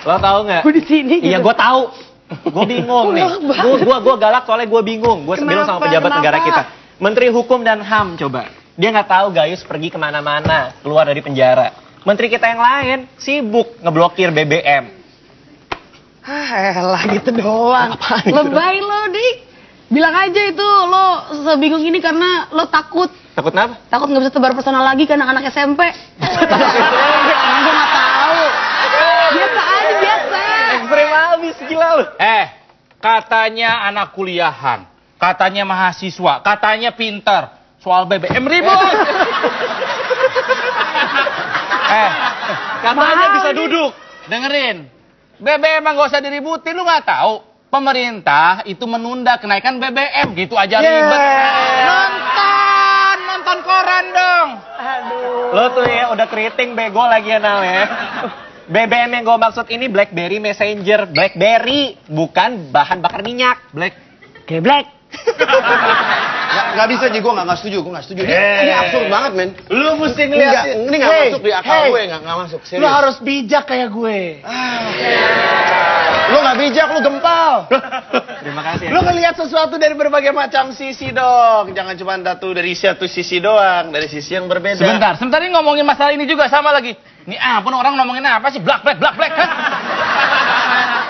Lo tahu nggak? Gue di sini. Iya, gue tahu. Gue bingung nih. Gue galak soalnya gue bingung. Gue bilang sama pejabat negara kita. Menteri Hukum dan HAM coba. Dia nggak tahu Gayus pergi kemana-mana, keluar dari penjara. Menteri kita yang lain sibuk ngeblokir BBM. Elah gitu doang. Lebay lo, Dik. Bilang aja itu lo sebingung ini karena lo takut. Takut apa? Takut nggak bisa tebar pesona lagi ke anak-anak SMP. Karena gue nggak tahu. Biasa aja, biasa. Ekstrim abis, gila lo. Katanya anak kuliahan, katanya mahasiswa, katanya pintar. Soal BBM ribut. Katanya bisa duduk. Dengerin, BBM emang gak usah diributin, lu gak tahu. Pemerintah itu menunda kenaikan BBM, gitu aja ribet. Nonton koran dong. Aduh. Lo tuh ya udah keriting bego lagi ya Nal ya. BBM yang gue maksud ini BlackBerry Messenger. BlackBerry, bukan bahan bakar minyak. Geblek. Nggak bisa Ji, gue nggak setuju, Ini absurd banget, men. Lu mesti ngeliat. Ini nggak masuk di akal gue, nggak masuk. Serius. Lu harus bijak kayak gue. Lu nggak bijak, lu gempal. Terima kasih. Lu ngelihat sesuatu dari berbagai macam sisi dong. Jangan cuma dari satu sisi doang, dari sisi yang berbeda. Sebentar ini ngomongin masalah ini juga sama lagi. Ini ampun orang ngomongin apa sih? Black, kan?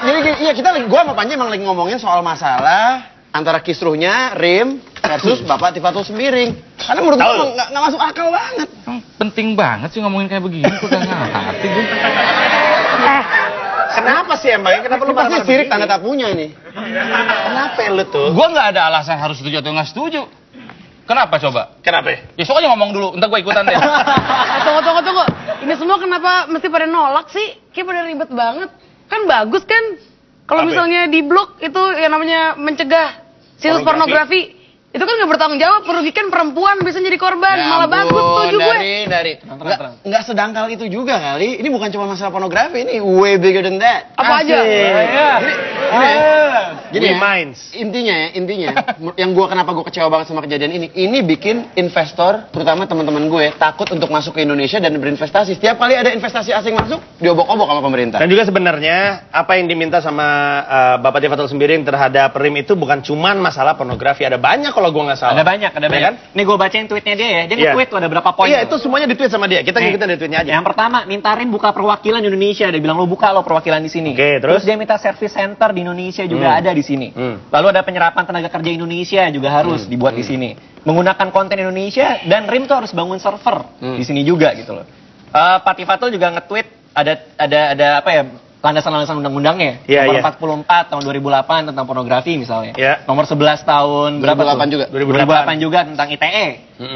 Jadi iya kita lagi, gue sama Panji emang lagi ngomongin soal masalah antara kisruhnya Rim versus Bapak Tifatul Sembiring. Karena menurut gue nggak masuk akal banget. Penting banget sih ngomongin kayak begini. Gue udah ngerti gue. Kenapa sih emangnya? Kenapa lu Pasti sirik tanda tak punya ini. Kenapa lu tuh? Gue nggak ada alasan harus setuju atau nggak setuju. Kenapa coba? Kenapa? Ya soalnya ngomong dulu, ntar gue ikutan deh. Tunggu. Ini semua kenapa mesti pada nolak sih? Kayak pada ribet banget. Kan bagus kan? Kalau misalnya di blok itu yang namanya mencegah situs pornografi. Itu kan nggak bertanggung jawab, merugikan perempuan bisa jadi korban. Malah bagus, setuju gue. Nggak sedangkal itu juga kali. Ini bukan cuma masalah pornografi, ini way bigger than that. Apa aja? Jadi intinya yang kenapa gue kecewa banget sama kejadian ini bikin investor, terutama teman-teman gue, takut untuk masuk ke Indonesia dan berinvestasi. Setiap kali ada investasi asing masuk, diobok-obok sama pemerintah. Dan juga sebenarnya apa yang diminta sama Bapak Tifatul Sembiring terhadap Rim itu bukan cuma masalah pornografi, ada banyak kalau gue nggak salah. Ada banyak. Kan? Nih gue bacain tweetnya dia ya. Dia nge-tweet tuh ada berapa poin. Iya, itu semuanya di-tweet sama dia. Kita ngikutin dari tweetnya aja. Yang pertama, minta Rim buka perwakilan di Indonesia. Dia bilang lo buka lo perwakilan di sini. Oke, terus dia minta service center di Indonesia juga ada di sini. Lalu ada penyerapan tenaga kerja Indonesia juga harus dibuat di sini. Menggunakan konten Indonesia dan Rim tuh harus bangun server di sini juga gitu loh. Pak Tifatul juga nge-tweet ada apa ya? Landasan-landasan undang-undangnya. Nomor 44 tahun 2008 tentang pornografi misalnya. Nomor 11 tahun berapa 2008 tuh? juga. 2008 juga tentang ITE.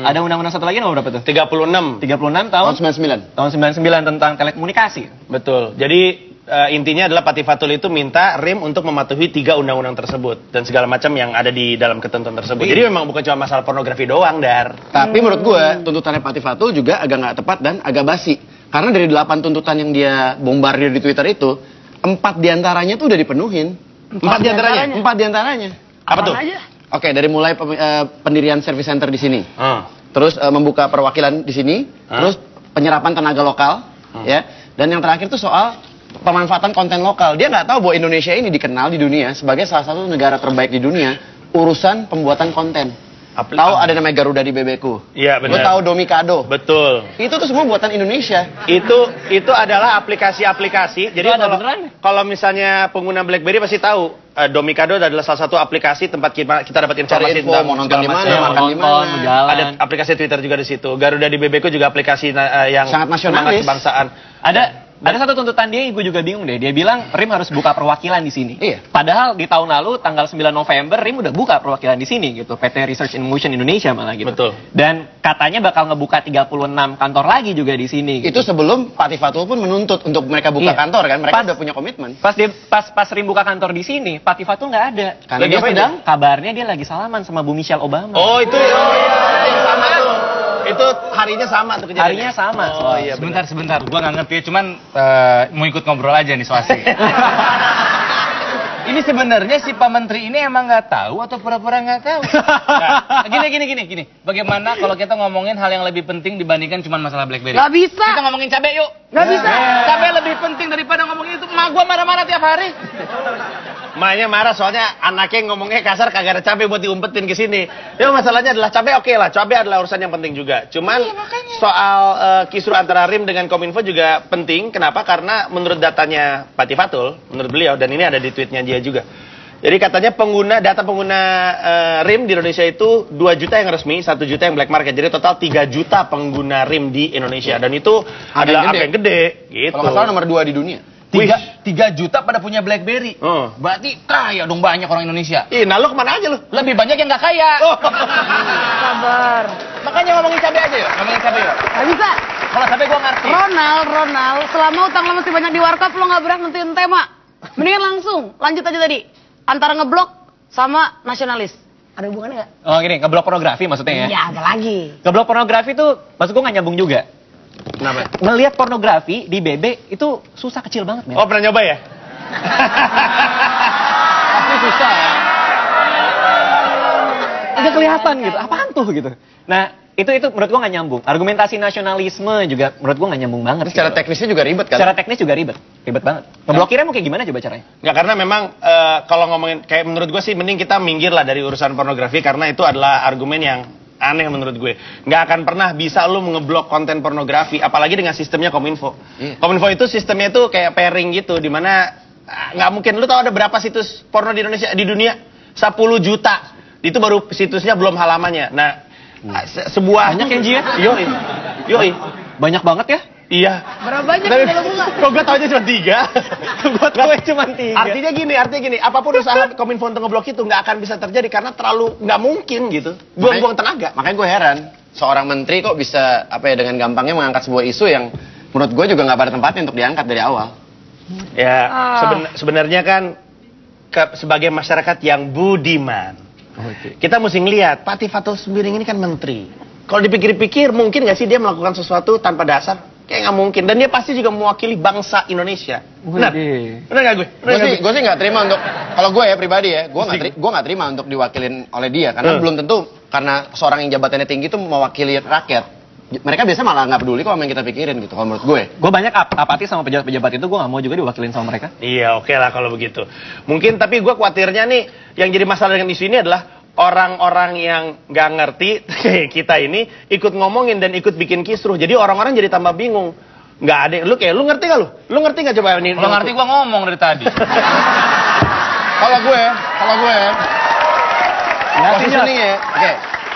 Ada undang-undang satu lagi nomor berapa tuh? 36 tahun 99. Tahun 99 tentang telekomunikasi. Betul. Jadi intinya adalah Pak Tifatul itu minta Rim untuk mematuhi 3 undang-undang tersebut dan segala macam yang ada di dalam ketentuan tersebut. Jadi memang bukan cuma masalah pornografi doang, Dar. Tapi menurut gue tuntutannya Pak Tifatul juga agak nggak tepat dan agak basi. Karena dari 8 tuntutan yang dia bombardir di Twitter itu, 4 diantaranya tuh udah dipenuhin. 4 diantaranya. Apa tuh? Oke, dari mulai pendirian service center di sini. Terus membuka perwakilan di sini. Terus penyerapan tenaga lokal. Ya. Dan yang terakhir tuh soal pemanfaatan konten lokal. Dia nggak tahu bahwa Indonesia ini dikenal di dunia sebagai salah satu negara terbaik di dunia urusan pembuatan konten. Tahu ada namanya Garuda di Bebeku. Iya benar. Lo tahu Domikado. Betul. Itu tuh semua buatan Indonesia. Itu adalah aplikasi-aplikasi. Jadi kalau misalnya pengguna BlackBerry pasti tahu Domikado adalah salah satu aplikasi tempat kita dapat informasi tentang mau nonton di mana, makan di mana. Ada aplikasi Twitter juga di situ. Garuda di Bebeku juga aplikasi yang sangat nasionalis. Kebangsaan. Ada satu tuntutan dia, gue juga bingung deh. Dia bilang Rim harus buka perwakilan di sini. Iya. Padahal di tahun lalu tanggal 9 November Rim udah buka perwakilan di sini gitu. PT Research in Motion Indonesia malah gitu. Betul. Dan katanya bakal ngebuka 36 kantor lagi juga di sini. Itu gitu. sebelum Pak Tifatul pun menuntut untuk mereka buka kantor kan. Mereka udah punya komitmen. Pas Rim buka kantor di sini, Pak Tifatul nggak ada. Karena dia sedang kabarnya dia lagi salaman sama Bu Michelle Obama. Oh itu yang sama tuh. Itu harinya sama tuh kejadiannya. Harinya sama. Oh iya. Sebentar. Gua nggak ngerti. Cuman mau ikut ngobrol aja nih soal Ini sebenarnya si Pak Menteri ini emang nggak tahu atau pura-pura nggak tahu? Nah, gini. Bagaimana kalau kita ngomongin hal yang lebih penting dibandingkan cuma masalah BlackBerry? Gak bisa. Kita ngomongin cabai yuk. Gak bisa. Cabai lebih penting daripada ngomongin itu. Emak gua marah-marah tiap hari. Maknya marah soalnya anaknya ngomongnya kasar, kagak ada cabai buat diumpetin ke sini. Ya masalahnya adalah cabai oke lah, cabai adalah urusan yang penting juga. Cuman soal kisruh antara RIM dengan Kominfo juga penting. Kenapa? Karena menurut datanya Pak Tifatul, menurut beliau, dan ini ada di tweetnya dia juga. Jadi katanya data pengguna RIM di Indonesia itu 2 juta yang resmi, 1 juta yang black market. Jadi total 3 juta pengguna RIM di Indonesia. Dan itu adalah angka yang gede. Gitu. Kalau nggak salah nomor 2 di dunia. 3 juta pada punya BlackBerry. Berarti kaya dong banyak orang Indonesia. Ih, nah lo kemana aja lo? Lebih banyak yang nggak kaya. Sabar. Makanya ngomongin cabai aja yuk. Ngomongin cabai yuk. Gak bisa. Kalau cabai gua ngerti. Ronald, selama utang lo masih banyak di warkop, lo nggak berhak nentuin tema. Mendingan langsung, lanjut aja tadi. Antara ngeblok sama nasionalis. Ada hubungannya nggak? Oh gini, ngeblok pornografi maksudnya ya? Iya, ada lagi. Ngeblok pornografi tuh, maksud gue nggak nyambung juga. Kenapa? Ngelihat pornografi di BB itu susah kecil banget, men. Oh, pernah nyoba ya? Pasti susah ya. Udah kelihatan gitu, apaan tuh gitu. Nah, itu menurut gua nggak nyambung. Argumentasi nasionalisme juga menurut gua nggak nyambung banget. Secara teknisnya juga ribet kan? Secara teknis juga ribet banget. Ngeblokirnya mau kayak gimana coba caranya? Nggak, karena memang kalau ngomongin, kayak menurut gue sih mending kita minggir lah dari urusan pornografi, karena itu adalah argumen yang aneh menurut gue. Nggak akan pernah bisa lu ngeblok konten pornografi, apalagi dengan sistemnya Kominfo. Kominfo itu sistemnya itu kayak pairing gitu, dimana nggak mungkin. Lu tahu ada berapa situs porno di Indonesia, di dunia? 10 juta. Itu baru situsnya, belum halamannya. Nah, sebuah... Banyak ya, Ji ya? Yoi. Banyak banget ya? Iya. Berapa banyak Tapi, kalau bunga? kok gue tau aja cuma 3? Buat gue cuma 3. Artinya gini, apapun usaha Kominfo untuk ngeblok itu nggak akan bisa terjadi karena terlalu nggak mungkin gitu. Buang-buang tenaga. Makanya gue heran, seorang menteri kok bisa dengan gampangnya mengangkat sebuah isu yang menurut gue juga nggak pada tempatnya untuk diangkat dari awal. Ya, sebenarnya kan sebagai masyarakat yang budiman, kita mesti ngelihat Pak Tifatul Sembiring ini kan menteri. Kalau dipikir-pikir, mungkin nggak sih dia melakukan sesuatu tanpa dasar? Kayak nggak mungkin. Dan dia pasti juga mewakili bangsa Indonesia. Benar nggak gue? Gue sih nggak terima untuk, kalau gue ya pribadi ya, gue nggak terima untuk diwakilin oleh dia, karena belum tentu karena seorang yang jabatannya tinggi itu mewakili rakyat. Mereka biasa malah nggak peduli kok sama yang kita pikirin gitu, kalau menurut gue. Gue banyak apatis sama pejabat-pejabat itu, gue nggak mau juga diwakilin sama mereka. Iya, oke lah kalau begitu. Mungkin, tapi gue khawatirnya nih, yang jadi masalah dengan isu ini adalah orang-orang yang nggak ngerti kayak kita ini ikut ngomongin dan ikut bikin kisruh. Jadi orang-orang jadi tambah bingung. Nggak ada, lu ngerti nggak lu? Lu ngerti nggak coba ini? Lu ngerti, gua ngomong dari tadi. Kalau gue positioningnya,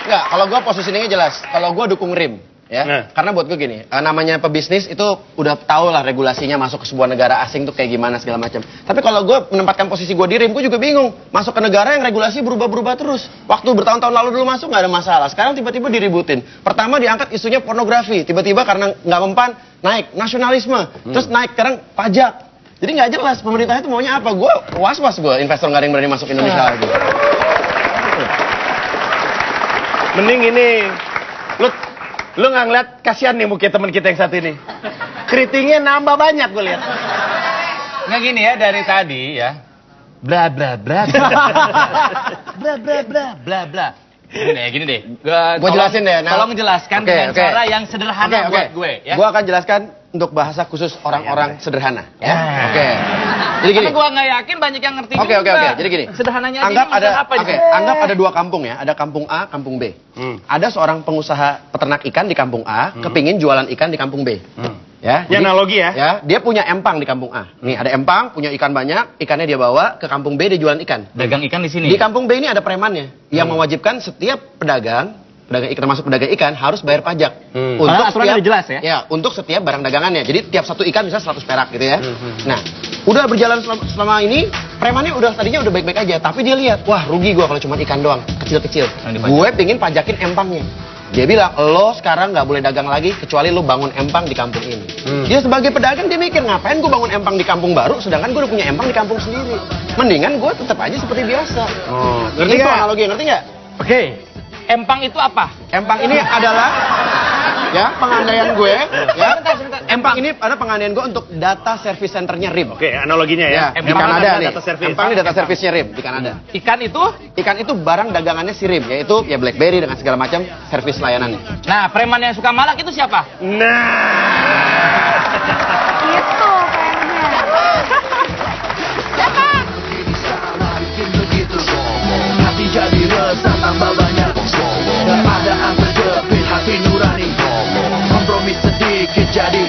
nggak. Kalau gue positioningnya jelas. Kalau gue dukung RIM. Ya, karena buat gue gini, namanya pebisnis itu udah tau lah regulasinya masuk ke sebuah negara asing tuh kayak gimana segala macam. Tapi kalau gue menempatkan posisi gue di RIM, gue juga bingung. Masuk ke negara yang regulasi berubah-berubah terus. Waktu bertahun-tahun lalu dulu masuk nggak ada masalah. Sekarang tiba-tiba diributin. Pertama diangkat isunya pornografi, tiba-tiba karena nggak mempan naik nasionalisme, terus naik sekarang pajak. Jadi nggak jelas pemerintah itu maunya apa. Gue was-was gue investor nggak ada yang berani masuk Indonesia lagi. Mending ini, lu nggak ngeliat kasihan nih mungkin teman kita yang satu ini. Keritingnya nambah banyak gue lihat. Nggak gini ya, dari tadi ya. Bla bla bla. Bla bla bla bla bla. Gini deh. Gue jelasin deh. Tolong jelaskan dengan cara yang sederhana buat gue ya. Gue akan jelaskan untuk bahasa khusus orang-orang sederhana. Ya. Oke. Jadi gini. Karena gue nggak yakin banyak yang ngerti juga. Oke. Jadi gini. Sederhananya anggap aja. Anggap ada 2 kampung ya. Ada kampung A, kampung B. Ada seorang pengusaha peternak ikan di kampung A, kepingin jualan ikan di kampung B. Ya, jadi, analogi ya. Dia punya empang di kampung A. Nih ada empang, punya ikan banyak, ikannya dia bawa ke kampung B, dia jualan ikan. Dagang ikan di sini. Di kampung B ini ada premannya yang mewajibkan setiap pedagang ikan, termasuk pedagang ikan, harus bayar pajak. Untuk aturannya jelas ya? Ya, untuk setiap barang dagangannya. Jadi tiap satu ikan bisa 100 perak gitu ya. Nah, udah berjalan selama ini, premannya tadinya udah baik-baik aja, tapi dia lihat, wah rugi gua kalau cuma ikan doang, kecil-kecil. Gue pingin pajakin empangnya. Dia bilang, lo sekarang nggak boleh dagang lagi kecuali lo bangun empang di kampung ini. Dia sebagai pedagang dia mikir, ngapain gue bangun empang di kampung baru, sedangkan gue udah punya empang di kampung sendiri. Mendingan gue tetap aja seperti biasa. Ngerti itu nggak? analogi, ngerti nggak? Oke. Empang itu apa? Empang ini adalah ya pengandaian gue. Ya. Empang ini ada pengandaian gue untuk data service centernya RIM. Oke, analoginya ya. Di Kanada nih. Data service. Empang ini data service-nya RIM di Kanada. Ikan itu? Ikan itu barang dagangannya si RIM, yaitu ya BlackBerry dengan segala macam servis layanannya. Nah, preman yang suka malak itu siapa? Nah. Itu kayaknya. jadi